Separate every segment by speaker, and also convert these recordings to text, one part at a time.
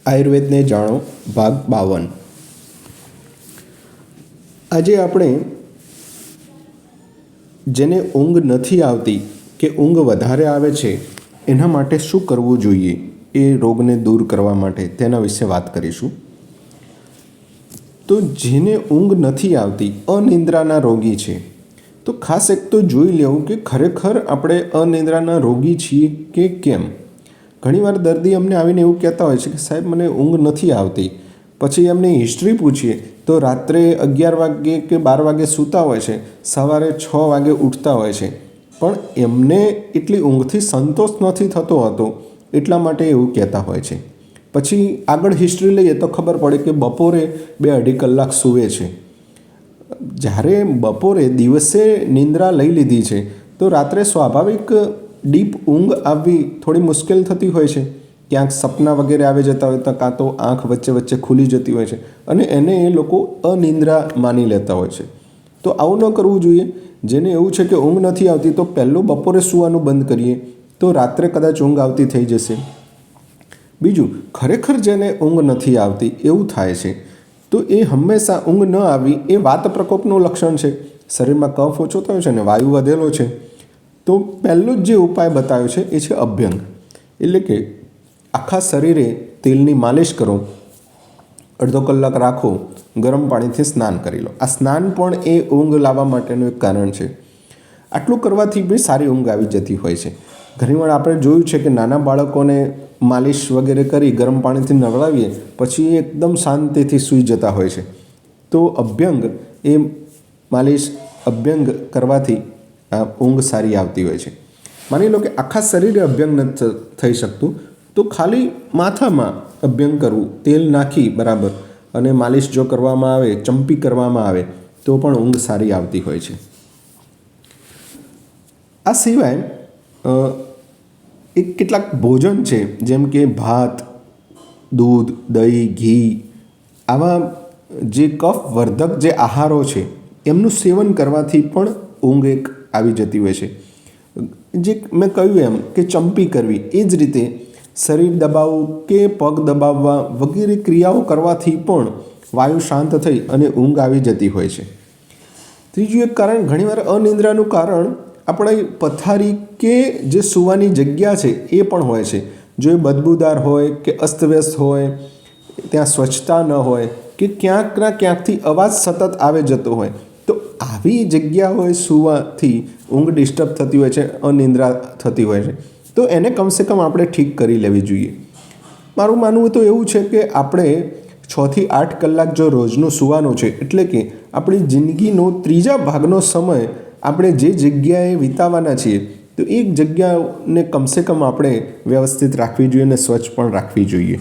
Speaker 1: આયુર્વેદને જાણો ભાગ 52। આજે આપણે જેને ઊંઘ નથી આવતી કે ઊંઘ વધારે આવે છે એના માટે શું કરવું જોઈએ, એ રોગને દૂર કરવા માટે તેના વિશે વાત કરીશું। તો જેને ઊંઘ નથી આવતી, અનિદ્રાના રોગી છે, તો ખાસ એક તો જોઈ લેવું કે ખરેખર આપણે અનિદ્રાના રોગી છીએ કે કેમ। ઘણીવાર દર્દી અમને આવીને એવું કહેતા હોય છે કે સાહેબ મને ઊંઘ નથી આવતી, પછી એમને હિસ્ટ્રી પૂછીએ તો રાત્રે 11 વાગે કે 12 વાગે સૂતા હોય છે, સવારે 6 વાગે ઉઠતા હોય છે, પણ એમને એટલી ઊંઘથી સંતોષ નથી થતો હતો, એટલા માટે એવું કહેતા હોય છે। પછી આગળ હિસ્ટ્રી લઈએ તો ખબર પડે કે બપોરે 2-2.5 કલાક સૂવે છે। જ્યારે બપોરે દિવસે નિંદ્રા લઈ લીધી છે તો રાત્રે સ્વાભાવિક ડીપ ઊંઘ આવવી થોડી મુશ્કેલ થતી હોય છે, ક્યાંક સપના વગેરે આવી જતા હોય તો કાં તો આંખ વચ્ચે વચ્ચે ખુલી જતી હોય છે અને એને એ લોકો અનિદ્રા માની લેતા હોય છે। તો આવું ન કરવું જોઈએ। જેને એવું છે કે ઊંઘ નથી આવતી તો પહેલું બપોરે સૂવાનું બંધ કરીએ તો રાત્રે કદાચ ઊંઘ આવતી થઈ જશે। બીજું, ખરેખર જેને ઊંઘ નથી આવતી એવું થાય છે તો એ હંમેશા ઊંઘ ન આવી એ વાત પ્રકોપનું લક્ષણ છે, શરીરમાં કફ ઓછો થયો છે ને વાયુ વધેલો છે। તો પહેલો જ જે ઉપાય બતાવ્યો છે એ છે અભ્યંગ, એટલે કે આખા શરીરે તેલની માલિશ કરો, અડધો કલાક રાખો, ગરમ પાણીથી સ્નાન કરી લો। આ સ્નાન પણ એ ઊંઘ લાવવા માટેનું એક કારણ છે। આટલું કરવાથી બી સારી ઊંઘ આવી જતી હોય છે। ઘણીવાર આપણે જોયું છે કે નાના બાળકોને માલિશ વગેરે કરી ગરમ પાણીથી નવડાવીએ પછી એ એકદમ શાંતિથી સૂઈ જતા હોય છે। તો અભ્યંગ એ માલિશ અભ્યંગ કરવાથી ઊંઘ સારી આવતી હોય છે। માની લો કે આખા શરીરે અભ્યંગ નથી થઈ શકતું તો ખાલી માથામાં અભ્યંગ કરવું, તેલ નાખી બરાબર અને માલિશ જો કરવામાં આવે, ચંપી કરવામાં આવે તો પણ ઊંઘ સારી આવતી હોય છે। આ સિવાય એક કેટલાક ભોજન છે જેમ કે ભાત, દૂધ, દહીં, ઘી, આવા જે કફ વર્ધક જે આહારો છે એમનું સેવન કરવાથી પણ ઊંઘ એક આવી જતી હોય છે। જે મેં કહ્યું એમ કે ચંપી કરવી, એ જ રીતે શરીર દબાવવું કે પગ દબાવવા વગેરે ક્રિયાઓ કરવાથી પણ વાયુ શાંત થઈ અને ઊંઘ આવી જતી હોય છે। ત્રીજું એક કારણ, ઘણીવાર અનિદ્રાનું કારણ આપણી પથારી કે જે સૂવાની જગ્યા છે એ પણ હોય છે। જો એ બદબૂદાર હોય કે અસ્તવ્યસ્ત હોય, ત્યાં સ્વચ્છતા ન હોય કે ક્યાંકના ક્યાંકથી અવાજ સતત આવે જતો હોય, તો આવી જગ્યાઓએ સૂવાથી ઊંઘ ડિસ્ટર્બ થતી હોય છે, અનિદ્રા થતી હોય છે, તો એને કમસે કમ આપણે ઠીક કરી લેવી જોઈએ। મારું માનવું તો એવું છે કે આપણે 6થી 8 કલાક જો રોજનું સૂવાનું છે, એટલે કે આપણી જિંદગીનો ત્રીજા ભાગનો સમય આપણે જે જગ્યાએ વિતાવવાના છીએ તો એ જગ્યાને કમસે કમ આપણે વ્યવસ્થિત રાખવી જોઈએ અને સ્વચ્છ પણ રાખવી જોઈએ।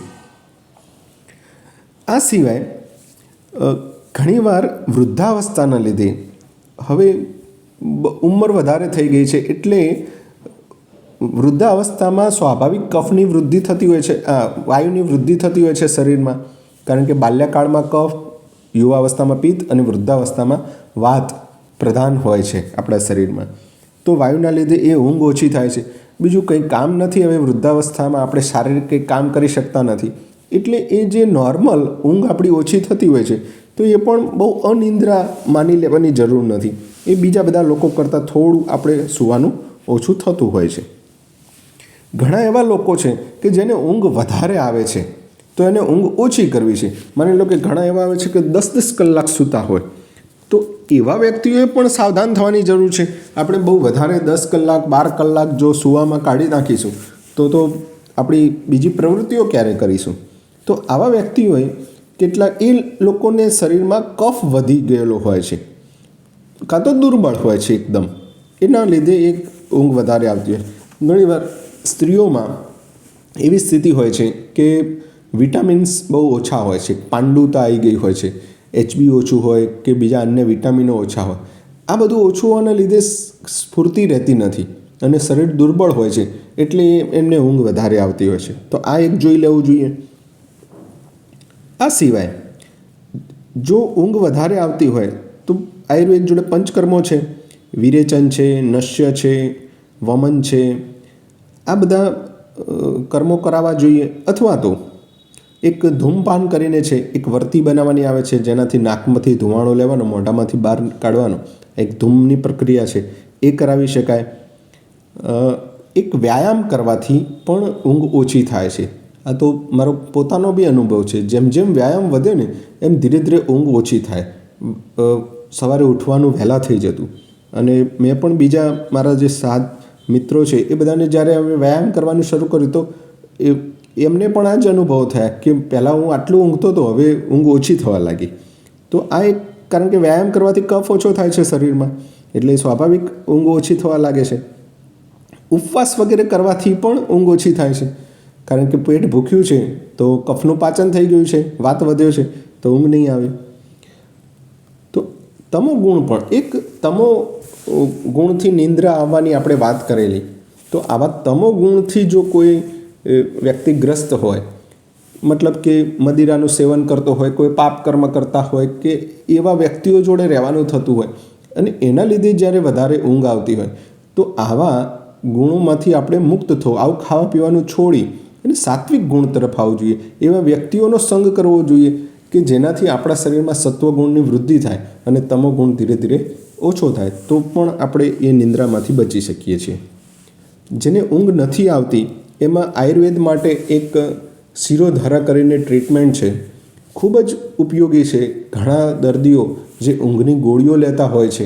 Speaker 1: આ સિવાય ઘણીવાર વૃદ્ધાવસ્થાના લીધે હવે ઉંમર વધારે થઈ ગઈ છે એટલે વૃદ્ધાવસ્થામાં સ્વાભાવિક કફની વૃદ્ધિ થતી હોય છે, વાયુની વૃદ્ધિ થતી હોય છે શરીરમાં, કારણ કે બાલ્યકાળમાં કફ, યુવાવસ્થામાં પિત્ત અને વૃદ્ધાવસ્થામાં વાત પ્રધાન હોય છે આપણા શરીરમાં। તો વાયુના લીધે એ ઊંઘ ઓછી થાય છે। બીજું કંઈ કામ નથી, હવે વૃદ્ધાવસ્થામાં આપણે શારીરિક કંઈ કામ કરી શકતા નથી, એટલે એ જે નોર્મલ ઊંઘ આપણી ઓછી થતી હોય છે તો એ પણ બહુ અનિદ્રા માની લેવાની જરૂર નથી, એ બીજા બધા લોકો કરતાં થોડું આપણે સૂવાનું ઓછું થતું હોય છે। ઘણા એવા લોકો છે કે જેને ઊંઘ વધારે આવે છે તો એને ઊંઘ ઓછી કરવી છે। માની લો કે ઘણા એવા આવે છે કે 10-10 કલાક સૂતા હોય, તો એવા વ્યક્તિઓએ પણ સાવધાન થવાની જરૂર છે। આપણે બહુ વધારે 10 કલાક 12 કલાક જો સૂવામાં કાઢી નાખીશું તો આપણી બીજી પ્રવૃત્તિઓ ક્યારે કરીશું। તો આવા વ્યક્તિઓએ કેટલાક એ લોકોને શરીરમાં કફ વધી ગયેલો હોય છે, કાં તો દુર્બળ હોય છે એકદમ, એના લીધે એક ઊંઘ વધારે આવતી હોય। ઘણીવાર સ્ત્રીઓમાં એવી સ્થિતિ હોય છે કે વિટામિન્સ બહુ ઓછા હોય છે, પાંડુતા આવી ગઈ હોય છે, HB ઓછું હોય કે બીજા અન્ય વિટામિનો ઓછા હોય, આ બધું ઓછું હોવાના લીધે સ્ફૂર્તિ રહેતી નથી અને શરીર દુર્બળ હોય છે, એટલે એમને ઊંઘ વધારે આવતી હોય છે। તો આ એક જોઈ લેવું જોઈએ। આ સિવાય જો ઊંઘ વધારે આવતી હોય તો આયુર્વેદ જોડે પંચકર્મો છે, વિરેચન છે, નશ્ય છે, વમન છે, આ બધા કર્મો કરાવવા જોઈએ। અથવા તો એક ધૂમપાન કરીને છે, એક વર્તી બનાવવાની આવે છે જેનાથી નાકમાંથી ધુમાડો લેવાનો, મોઢામાંથી બહાર કાઢવાનો, એક ધૂમની પ્રક્રિયા છે એ કરાવી શકાય. એક વ્યાયામ કરવાથી પણ ઊંઘ ઓછી થાય છે. આ તો મારો પોતાનો બી અનુભવ છે. જેમ જેમ વ્યાયામ વધે ને એમ ધીરે ધીરે ઊંઘ ઓછી થાય. સવારે ઉઠવાનું વહેલા થઈ જતું. અને મેં પણ બીજા મારા જે 7 મિત્રો છે એ બધાને જ્યારે અમે વ્યાયામ કરવાનું શરૂ કર્યું તો એમને પણ આ જ અનુભવ થયા કે પહેલાં હું આટલું ઊંઘતો હતો, હવે ઊંઘ ઓછી થવા લાગી. તો આ એક કારણ કે વ્યાયામ કરવાથી કફ ઓછો થાય છે શરીરમાં, એટલે સ્વાભાવિક ઊંઘ ઓછી થવા લાગે છે. ઉપવાસ વગેરે કરવાથી પણ ઊંઘ ઓછી થાય છે, કારણ કે પેટ ભૂખ્યું છે તો કફનું પાચન થઈ ગયું છે, વાત વધ્યો છે તો ઊંઘ નહીં આવે. તો તમો ગુણ પણ એક તમો ગુણથી નિંદ્રા આવવાની આપણે વાત કરેલી. તો આવા તમો ગુણથી જો કોઈ વ્યક્તિ ગ્રસ્ત હોય, મતલબ કે મદિરાનું સેવન કરતો હોય, કોઈ પાપ કર્મ કરતા હોય કે એવા વ્યક્તિઓ જોડે રહેવાનું થતું હોય અને એના લીધે જ્યારે વધારે ઊંઘ આવતી હોય, તો આવા ગુણોમાંથી આપણે મુક્ત થવું, આવું ખાવા પીવાનું છોડી અને સાત્વિક ગુણ તરફ આવવું જોઈએ. એવા વ્યક્તિઓનો સંગ કરવો જોઈએ કે જેનાથી આપણા શરીરમાં સત્વગુણની વૃદ્ધિ થાય અને તમો ગુણ ધીરે ધીરે ઓછો થાય, તો પણ આપણે એ નિંદ્રામાંથી બચી શકીએ છીએ. જેને ઊંઘ નથી આવતી એમાં આયુર્વેદ માટે એક શિરોધારા કરીને ટ્રીટમેન્ટ છે, ખૂબ જ ઉપયોગી છે. ઘણા દર્દીઓ જે ઊંઘની ગોળીઓ લેતા હોય છે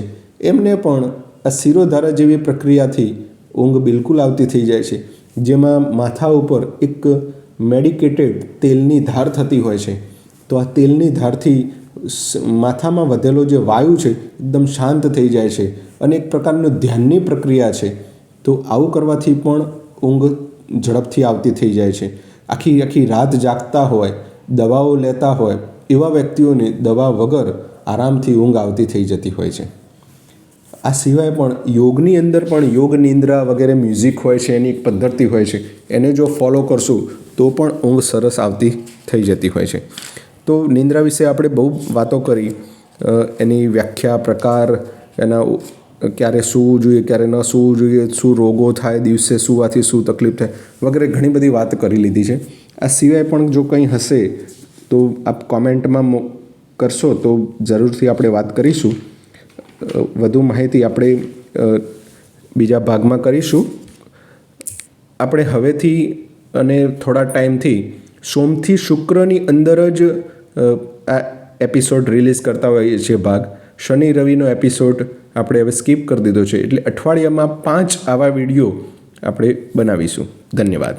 Speaker 1: એમને પણ આ શિરોધારા જેવી પ્રક્રિયાથી ઊંઘ બિલકુલ આવતી થઈ જાય છે. જેમાં માથા ઉપર એક મેડિકેટેડ તેલની ધાર થતી હોય છે. તો આ તેલની ધારથી માથામાં વધેલો જે વાયુ છે એકદમ શાંત થઈ જાય છે અને એક પ્રકારનું ધ્યાનની પ્રક્રિયા છે. તો આવું કરવાથી પણ ઊંઘ ઝડપથી આવતી થઈ જાય છે. આખી રાત જાગતા હોય, દવાઓ લેતા હોય એવા વ્યક્તિઓને દવા વગર આરામથી ઊંઘ આવતી થઈ જતી હોય છે. આ સિવાય પણ યોગની અંદર પણ યોગ નિંદ્રા વગેરે મ્યુઝિક હોય છે, એની એક પદ્ધતિ હોય છે, એને જો ફોલો કરશું તો પણ ઊંઘ સરસ આવતી થઈ જતી હોય છે. તો નિંદ્રા વિશે આપણે બહુ વાતો કરી, એની વ્યાખ્યા, પ્રકાર, એના ક્યારે સૂવું જોઈએ, ક્યારે ન સૂવું જોઈએ, શું રોગો થાય, દિવસે સૂવાથી શું તકલીફ થાય વગેરે ઘણી બધી વાત કરી લીધી છે. આ સિવાય પણ જો કંઈ હશે તો આપ કોમેન્ટમાં કરશો તો જરૂરથી આપણે વાત કરીશું. વધુ માહિતી આપણે બીજા ભાગમાં કરીશું. આપણે હવેથી અને થોડા ટાઈમથી સોમથી શુક્રની અંદર જ આ એપિસોડ રિલીઝ કરતા હોઈએ છીએ. શનિ રવિનો એપિસોડ આપણે હવે સ્કીપ કરી દીધો છે, એટલે અઠવાડિયામાં 5 આવા વિડીયો આપણે બનાવીશું. ધન્યવાદ.